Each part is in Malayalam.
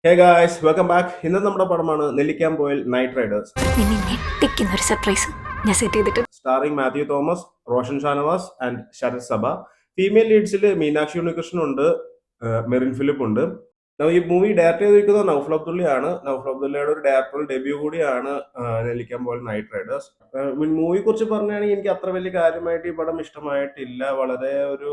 Hey guys welcome back. ഇന്ന് നമ്മുടെ പടമാണ് നെല്ലിക്കാമ്പോയിൽ നൈറ്റ് റൈഡേഴ്സ്, നിന്നെ ഞെട്ടിക്കുന്ന ഒരു സർപ്രൈസ് ഞാൻ സെറ്റ് ചെയ്തിട്ട്. Starring Mathew Thomas, Roshan Shanavas and Sarath Sabha. Female ലീഡ്സിൽ Meenakshi Unnikrishnan ഉണ്ട്, മെറിൻ ഫിലിപ്പ് ഉണ്ട്. ഈ മൂവി ഡയറക്ട് ചെയ്തിരിക്കുന്നത് നൗഫൽ അബ്ദുള്ളയാണ്. നൗഫൽ അബ്ദുള്ളയുടെ ഒരു ഡയറക്ടറൽ ഡെബ്യൂ കൂടിയാണ് നെല്ലിക്കാമ്പോയിൽ നൈറ്റ് റൈഡേഴ്സ്. മൂവിയെ കുറിച്ച് പറയുകയാണെങ്കിൽ എനിക്ക് അത്ര വലിയ കാര്യമായിട്ട് ഈ പടം ഇഷ്ടമായിട്ടില്ല. വളരെ ഒരു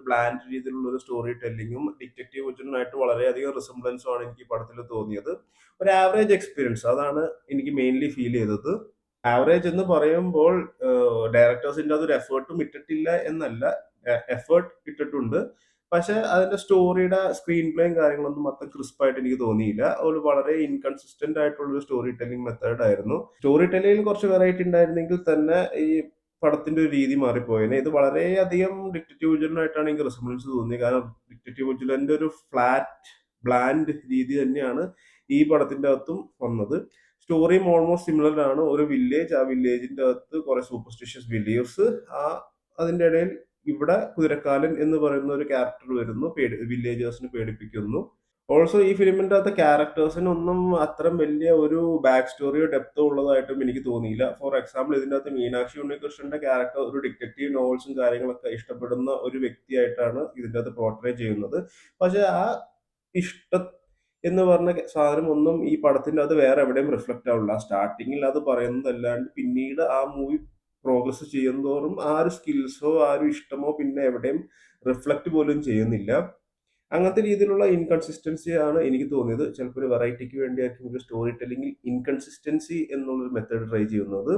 ബ്ലാൻഡ് രീതിയിലുള്ള ഒരു സ്റ്റോറി ടെല്ലിങ്ങും ഡിറ്റക്റ്റീവ് വിജനുമായിട്ട് വളരെയധികം റിസംബ്ലൻസും ആണ് എനിക്ക് ഈ പടത്തിൽ തോന്നിയത്. ഒരു ആവറേജ് എക്സ്പീരിയൻസ്, അതാണ് എനിക്ക് മെയിൻലി ഫീൽ ചെയ്തത്. ആവറേജ് എന്ന് പറയുമ്പോൾ ഡയറക്ടേഴ്സിന്റെ അതൊരു എഫേർട്ടും ഇട്ടിട്ടില്ല എന്നല്ല, എഫേർട്ട് ഇട്ടിട്ടുണ്ട്. പക്ഷെ അതിന്റെ സ്റ്റോറിയുടെ സ്ക്രീൻ പ്ലേയും കാര്യങ്ങളൊന്നും അത്ര ക്രിസ്പായിട്ട് എനിക്ക് തോന്നിയില്ല. ഒരു വളരെ ഇൻകൺസിസ്റ്റന്റ് ആയിട്ടുള്ള ഒരു സ്റ്റോറി ടെല്ലിംഗ് മെത്തേഡ് ആയിരുന്നു. സ്റ്റോറി ടെല്ലിംഗിൽ കുറച്ച് വെറൈറ്റി ഉണ്ടായിരുന്നെങ്കിൽ തന്നെ ഈ പടത്തിന്റെ ഒരു രീതി മാറിപ്പോയേനെ. ഇത് വളരെയധികം ഡിറ്റക്റ്റീവ് വിജിലനായിട്ടാണ് എനിക്ക് റിസംബ്ലൻസ് തോന്നിയത്. കാരണം ഡിറ്റക്റ്റീവ് വിജിലന്റെ ഒരു ഫ്ലാറ്റ് ബ്ലാൻഡ് രീതി തന്നെയാണ് ഈ പടത്തിന്റെ അകത്തും വന്നത്. സ്റ്റോറിയും ഓൾമോസ്റ്റ് സിമിലർ ആണ്. ഒരു വില്ലേജ്, ആ വില്ലേജിന്റെ അകത്ത് കുറെ സൂപ്പർസ്റ്റിഷ്യസ് ബിലീഫ്സ്, ആ അതിന്റെ ഇടയിൽ ഇവിടെ കുതിരക്കാലൻ എന്ന് പറയുന്ന ഒരു ക്യാരക്ടർ വരുന്നു, വില്ലേജേഴ്സിനെ പേടിപ്പിക്കുന്നു. ഓൾസോ ഈ ഫിലിമിന്റെ അകത്തെ ക്യാരക്ടേഴ്സിനൊന്നും അത്ര വലിയ ഒരു ബാക്ക് സ്റ്റോറിയോ ഡെപ്തോ ഉള്ളതായിട്ടും എനിക്ക് തോന്നിയില്ല. ഫോർ എക്സാമ്പിൾ, ഇതിന്റെ അകത്ത് മീനാക്ഷി ഉണ്ണികൃഷ്ണന്റെ ക്യാരക്ടർ ഒരു ഡിറ്റക്റ്റീവ് നോവൽസും കാര്യങ്ങളൊക്കെ ഇഷ്ടപ്പെടുന്ന ഒരു വ്യക്തിയായിട്ടാണ് ഇതിന്റെ അകത്ത് പോർട്രേ ചെയ്യുന്നത്. പക്ഷെ ആ ഇഷ്ടം എന്ന് പറഞ്ഞ സാധനം ഒന്നും ഈ പടത്തിന്റെ അത് വേറെ എവിടെയും റിഫ്ലക്റ്റ് ആവില്ല. സ്റ്റാർട്ടിങ്ങിൽ അത് പറയുന്നതല്ലാണ്ട് പിന്നീട് ആ മൂവി പ്രോഗ്രസ് ചെയ്യുന്തോറും ആ ഒരു സ്കിൽസോ ആ ഒരു ഇഷ്ടമോ പിന്നെ എവിടെയും റിഫ്ലക്റ്റ് പോലും ചെയ്യുന്നില്ല. അങ്ങനത്തെ രീതിയിലുള്ള ഇൻകൺസിസ്റ്റൻസി ആണ് എനിക്ക് തോന്നിയത്. ചിലപ്പോൾ ഒരു വെറൈറ്റിക്ക് വേണ്ടിയായിരിക്കും ഒരു സ്റ്റോറി ടെല്ലിംഗിൽ ഇൻകൺസിസ്റ്റൻസി എന്നുള്ളൊരു മെത്തേഡ് ട്രൈ ചെയ്യുന്നത്.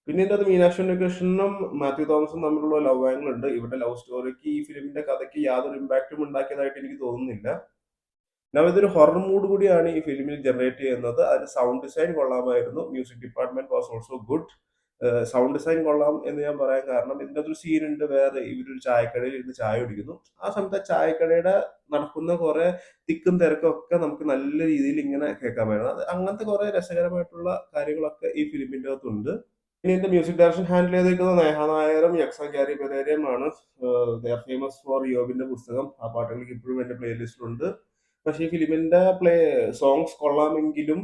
പിന്നെ ഇതിന്റെ അത് മീനാക്ഷി ഉണ്ണികൃഷ്ണനും മാത്യു തോമസും തമ്മിലുള്ള ലവ് ആംഗിൾ ഉണ്ട്. ഇവിടെ ലവ് സ്റ്റോറിക്ക് ഈ ഫിലിമിന്റെ കഥയ്ക്ക് യാതൊരു ഇമ്പാക്റ്റും ഉണ്ടാക്കിയതായിട്ട് എനിക്ക് തോന്നുന്നില്ല. ഇതൊരു ഹൊറർ മൂഡ് കൂടിയാണ് ഈ ഫിലിമിൽ ജനറേറ്റ് ചെയ്യുന്നത്. അതിന്റെ സൗണ്ട് ഡിസൈൻ കൊള്ളാമായിരുന്നു. Music department was also good. Sound design കൊള്ളാം എന്ന് ഞാൻ പറയാൻ കാരണം, ഇതിന്റെ ഒരു സീൻ ഉണ്ട്, വേറെ ഇവരൊരു ചായക്കടയിൽ ഇരുന്ന് ചായ കുടിക്കുന്നു. ആ സമയത്ത് ആ ചായക്കടയുടെ നടക്കുന്ന കുറെ തിക്കും തിരക്കും ഒക്കെ നമുക്ക് നല്ല രീതിയിൽ ഇങ്ങനെ കേൾക്കാമായിരുന്നു. അത് അങ്ങനത്തെ കുറെ രസകരമായിട്ടുള്ള കാര്യങ്ങളൊക്കെ ഈ ഫിലിമിന്റെ അകത്തുണ്ട്. ഇനി ഇതിന്റെ മ്യൂസിക് ഡയറക്ഷൻ ഹാൻഡിൽ ചെയ്തിരിക്കുന്നത് നേഹ നായരും യക്സ ഗ്യാരി പെരേരയുമാണ്. ഫേമസ് ഫോർ യോബിന്റെ പുസ്തകം, ആ പാട്ടുകൾക്ക് ഇപ്പോഴും എന്റെ പ്ലേലിസ്റ്റിലുണ്ട്. പക്ഷേ ഈ ഫിലിമിന്റെ സോങ്സ് കൊള്ളാമെങ്കിലും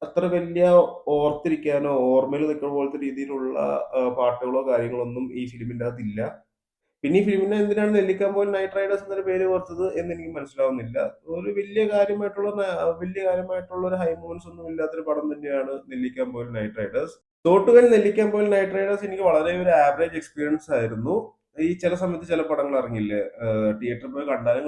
അത്ര വലിയ ഓർത്തിരിക്കാനോ ഓർമ്മയിൽ നിൽക്കുന്ന പോലത്തെ രീതിയിലുള്ള പാട്ടുകളോ കാര്യങ്ങളൊന്നും ഈ ഫിലിമിന്റെ അകത്തില്ല. പിന്നെ ഈ ഫിലിമിനെ എന്തിനാണ് നെല്ലിക്കാമ്പോയിൽ നൈറ്റ് റൈഡേഴ്സ് എന്നൊരു പേര് ഓർത്തത് എന്ന് എനിക്ക് മനസ്സിലാവുന്നില്ല. ഒരു വലിയ കാര്യമായിട്ടുള്ള ഒരു ഹൈ മൂവ്മെന്റ്സ് ഒന്നും ഇല്ലാത്തൊരു പടം തന്നെയാണ് നെല്ലിക്കാമ്പോയിൽ നൈറ്റ് റൈഡേഴ്സ്. തോട്ടുകൻ നെല്ലിക്കാമ്പോയിൽ നൈറ്റ് റൈഡേഴ്സ് എനിക്ക് വളരെ ഒരു ആവറേജ് എക്സ്പീരിയൻസ് ആയിരുന്നു. ഈ ചില സമയത്ത് ചില പടങ്ങൾ ഇറങ്ങില്ലേ, തിയേറ്ററിൽ പോയി കണ്ടാലും